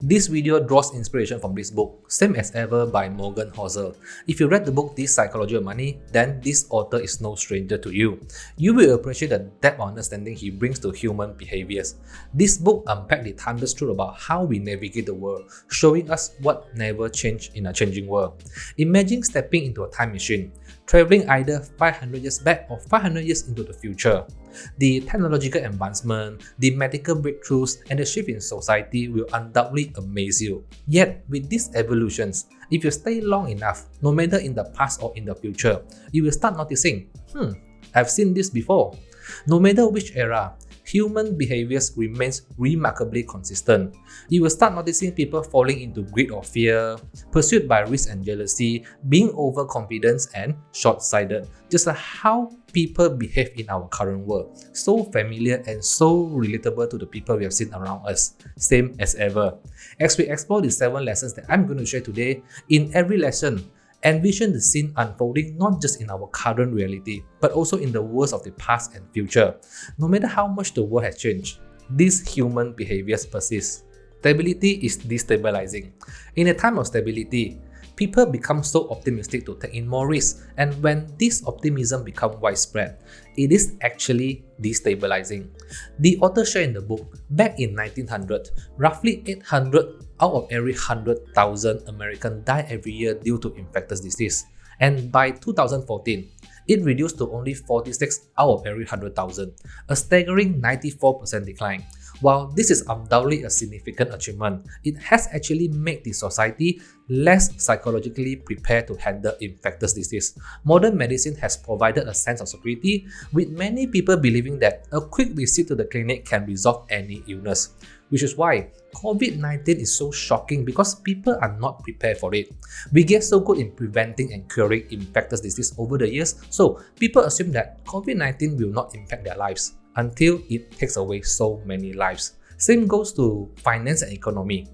This video draws inspiration from this book, Same as Ever by Morgan Housel. If you read the book This Psychology of Money, then this author is no stranger to you. You will appreciate the depth of understanding he brings to human behaviors. This book unpacks the timeless truth about how we navigate the world, showing us what never changes in a changing world. Imagine stepping into a time machine, traveling either 500 years back or 500 years into the future. The technological advancement, the medical breakthroughs, and the shift in society will undoubtedly amaze you. Yet, with these evolutions, if you stay long enough, no matter in the past or in the future, you will start noticing, I've seen this before. No matter which era, human behaviors remains remarkably consistent. You will start noticing people falling into greed or fear, pursued by risk and jealousy, being overconfident and short-sighted, just like how people behave in our current world. So familiar and so relatable to the people we have seen around us, same as ever. As we explore the 7 lessons that I'm going to share today, in every lesson, envision the scene unfolding not just in our current reality, but also in the worlds of the past and future. No matter how much the world has changed, these human behaviors persist. Stability is destabilizing. In a time of stability, people become so optimistic to take in more risks, and when this optimism becomes widespread, it is actually destabilizing. The author shared in the book, back in 1900, roughly 800 out of every 100,000 Americans die every year due to infectious disease, and by 2014, it reduced to only 46 out of every 100,000, a staggering 94% decline. While this is undoubtedly a significant achievement, it has actually made the society less psychologically prepared to handle infectious disease. Modern medicine has provided a sense of security, with many people believing that a quick visit to the clinic can resolve any illness. Which is why COVID-19 is so shocking, because people are not prepared for it. We get so good in preventing and curing infectious disease over the years, so people assume that COVID-19 will not impact their lives until it takes away so many lives. Same goes to finance and economy.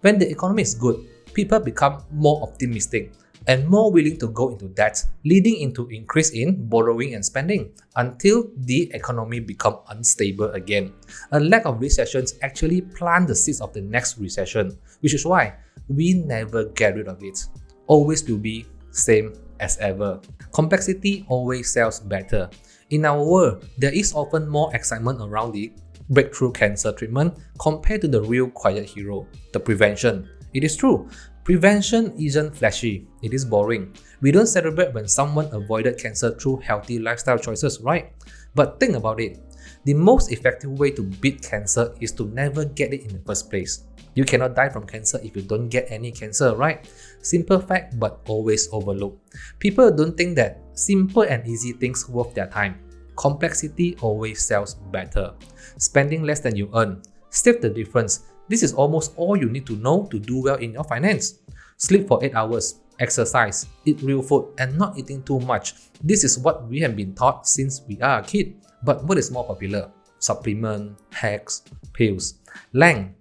When the economy is good, people become more optimistic and more willing to go into debt, leading into increase in borrowing and spending until the economy becomes unstable again. A lack of recessions actually plant the seeds of the next recession, which is why we never get rid of it. Always will be same as ever. Complexity always sells better. In our world, there is often more excitement around the breakthrough cancer treatment compared to the real quiet hero, the prevention. It is true, prevention isn't flashy, it is boring. We don't celebrate when someone avoided cancer through healthy lifestyle choices, right? But think about it. The most effective way to beat cancer is to never get it in the first place. You cannot die from cancer if you don't get any cancer, right? Simple fact, but always overlooked. People don't think that simple and easy things worth their time. Complexity always sells better. Spending less than you earn. Save the difference. This is almost all you need to know to do well in your finance. Sleep for 8 hours, exercise, eat real food, and not eating too much. This is what we have been taught since we are a kid. But what is more popular? Supplement, hacks, pills. Lang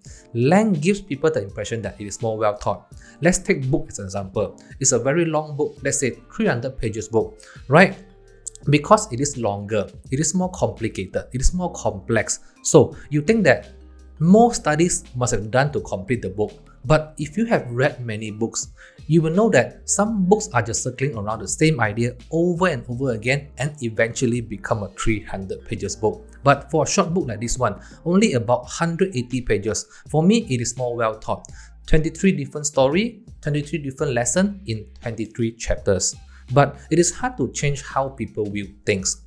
gives people the impression that it is more well taught. Let's take book as an example. It's a very long book, let's say 300 pages book, right? Because it is longer, it is more complicated, it is more complex. So you think that more studies must have done to complete the book. But if you have read many books, you will know that some books are just circling around the same idea over and over again and eventually become a 300 pages book. But for a short book like this one, only about 180 pages, for me it is more well taught. 23 different stories, 23 different lessons in 23 chapters. But it is hard to change how people view things.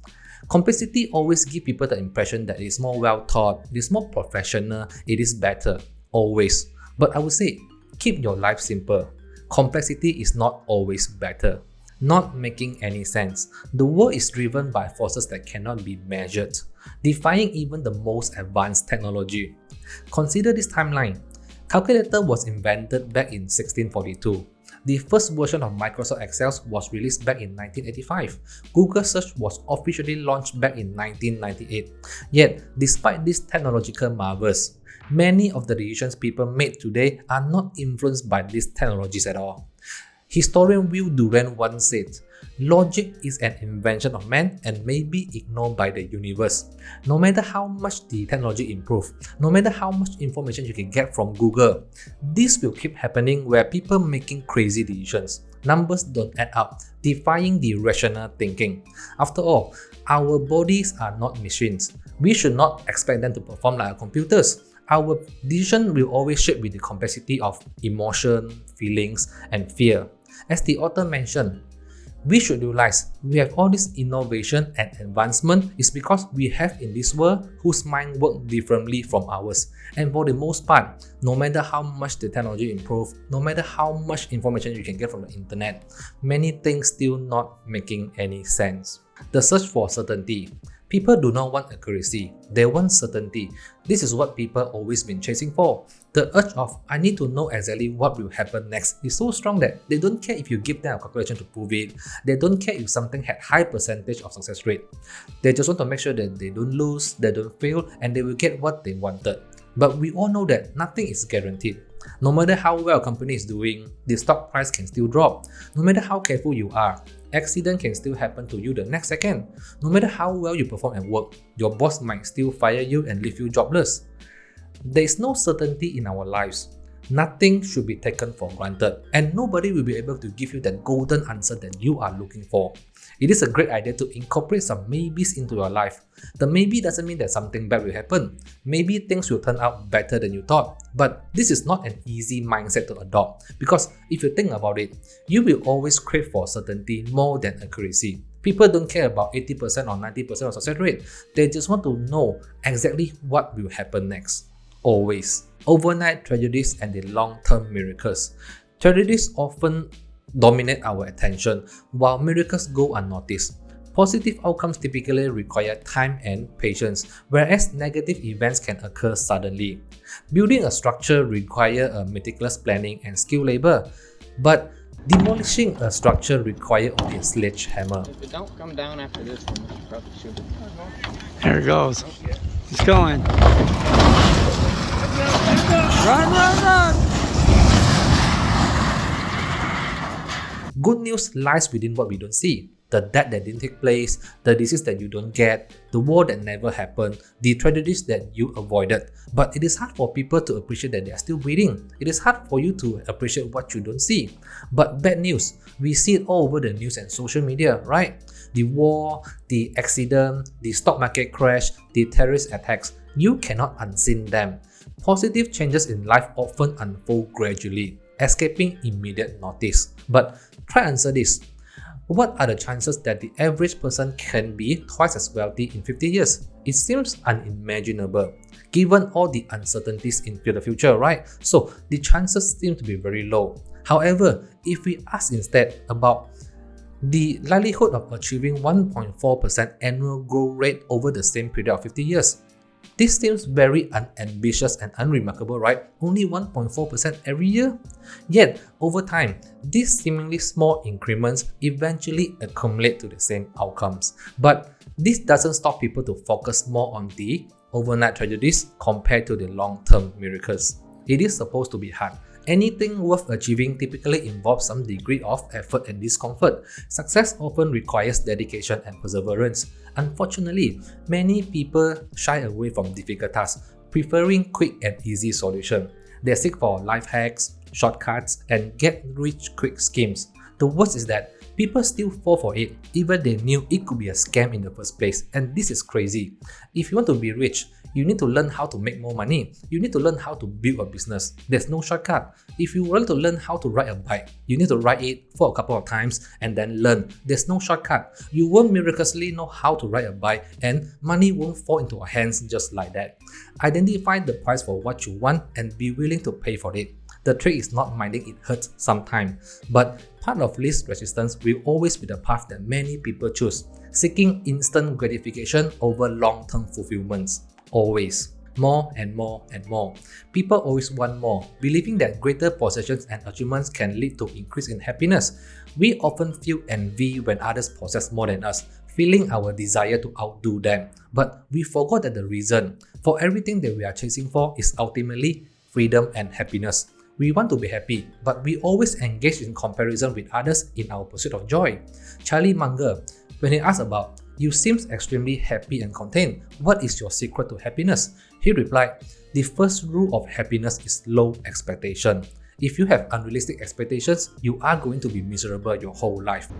Complexity always gives people the impression that it is more well taught, it is more professional, it is better, always. But I would say, keep your life simple. Complexity is not always better. Not making any sense. The world is driven by forces that cannot be measured, defying even the most advanced technology. Consider this timeline. Calculator was invented back in 1642. The first version of Microsoft Excel was released back in 1985. Google Search was officially launched back in 1998. Yet, despite these technological marvels, many of the decisions people make today are not influenced by these technologies at all. Historian Will Durant once said, "Logic is an invention of man and may be ignored by the universe." No matter how much the technology improves, no matter how much information you can get from Google, this will keep happening where people making crazy decisions. Numbers don't add up, defying the rational thinking. After all, our bodies are not machines. We should not expect them to perform like our computers. Our decision will always shape with the complexity of emotion, feelings, and fear. As the author mentioned, we should realize we have all this innovation and advancement is because we have in this world whose mind work differently from ours. And for the most part, no matter how much the technology improves, no matter how much information you can get from the internet, many things still not making any sense. The search for certainty. People do not want accuracy, they want certainty. This is what people always been chasing for. The urge of "I need to know exactly what will happen next" is so strong that they don't care if you give them a calculation to prove it. They don't care if something had high percentage of success rate. They just want to make sure that they don't lose, they don't fail, and they will get what they wanted. But we all know that nothing is guaranteed. No matter how well a company is doing, the stock price can still drop. No matter how careful you are, accident can still happen to you the next second. No matter how well you perform at work, your boss might still fire you and leave you jobless. There is no certainty in our lives. Nothing should be taken for granted, and nobody will be able to give you that golden answer that you are looking for. It is a great idea to incorporate some maybes into your life. The maybe doesn't mean that something bad will happen. Maybe things will turn out better than you thought. But this is not an easy mindset to adopt, because if you think about it, you will always crave for certainty more than accuracy. People don't care about 80% or 90% of success rate. They just want to know exactly what will happen next. Always. Overnight tragedies and the long-term miracles. Tragedies often dominate our attention, while miracles go unnoticed. Positive outcomes typically require time and patience, whereas negative events can occur suddenly. Building a structure requires a meticulous planning and skilled labor, but demolishing a structure requires only a sledgehammer. If it don't come down after this, then we should probably shoot it. There it goes. It's going. Run, run, run! Good news lies within what we don't see. The death that didn't take place, the disease that you don't get, the war that never happened, the tragedies that you avoided. But it is hard for people to appreciate that they are still breathing. It is hard for you to appreciate what you don't see. But bad news, we see it all over the news and social media, right? The war, the accident, the stock market crash, the terrorist attacks. You cannot unseen them. Positive changes in life often unfold gradually, escaping immediate notice. But try answer this. What are the chances that the average person can be twice as wealthy in 50 years? It seems unimaginable, given all the uncertainties in the future, right? So the chances seem to be very low. However, if we ask instead about the likelihood of achieving 1.4% annual growth rate over the same period of 50 years, this seems very unambitious and unremarkable, right? Only 1.4% every year? Yet, over time, these seemingly small increments eventually accumulate to the same outcomes. But this doesn't stop people to focus more on the overnight tragedies compared to the long-term miracles. It is supposed to be hard. Anything worth achieving typically involves some degree of effort and discomfort. Success often requires dedication and perseverance. Unfortunately, many people shy away from difficult tasks, preferring quick and easy solutions. They seek for life hacks, shortcuts, and get-rich-quick schemes. The worst is that people still fall for it, even they knew it could be a scam in the first place, and this is crazy. If you want to be rich, you need to learn how to make more money. You need to learn how to build a business. There's no shortcut. If you want to learn how to ride a bike, you need to ride it for a couple of times and then learn. There's no shortcut. You won't miraculously know how to ride a bike and money won't fall into your hands just like that. Identify the price for what you want and be willing to pay for it. The trick is not minding it hurts sometimes, but part of least resistance will always be the path that many people choose, seeking instant gratification over long-term fulfillments. Always. More and more and more. People always want more, believing that greater possessions and achievements can lead to increase in happiness. We often feel envy when others possess more than us, feeling our desire to outdo them. But we forgot that the reason for everything that we are chasing for is ultimately freedom and happiness. We want to be happy, but we always engage in comparison with others in our pursuit of joy. Charlie Munger, when he asked about, "You seem extremely happy and content. What is your secret to happiness?" He replied, "The first rule of happiness is low expectation. If you have unrealistic expectations, you are going to be miserable your whole life."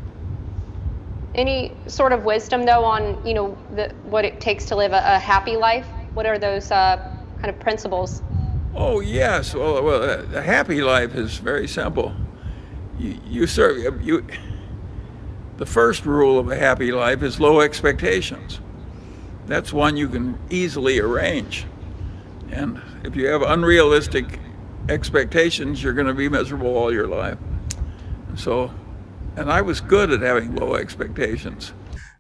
Any sort of wisdom though on what it takes to live a happy life? What are those kind of principles? Oh yes, well, a happy life is very simple. The first rule of a happy life is low expectations. That's one you can easily arrange. And if you have unrealistic expectations, you're going to be miserable all your life. And I was good at having low expectations.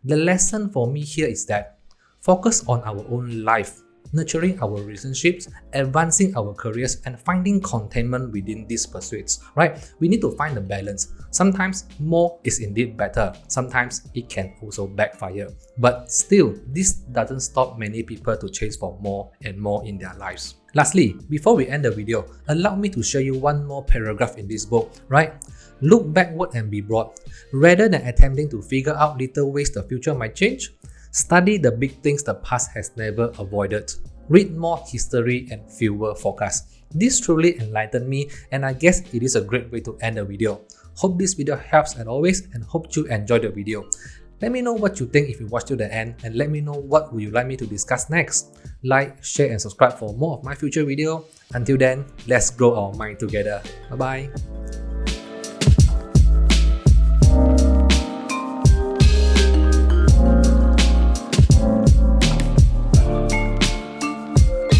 The lesson for me here is that focus on our own life, nurturing our relationships, advancing our careers, and finding contentment within these pursuits, right? We need to find a balance. Sometimes more is indeed better. Sometimes it can also backfire. But still, this doesn't stop many people to chase for more and more in their lives. Lastly, before we end the video, allow me to share you one more paragraph in this book, right? Look backward and be broad. Rather than attempting to figure out little ways the future might change, study the big things the past has never avoided. Read more history and fewer forecasts. This truly enlightened me, and I guess it is a great way to end the video. Hope this video helps as always, and hope you enjoyed the video. Let me know what you think if you watched to the end, and let me know what would you like me to discuss next. Like, share and subscribe for more of my future video. Until then, let's grow our mind together. Bye bye.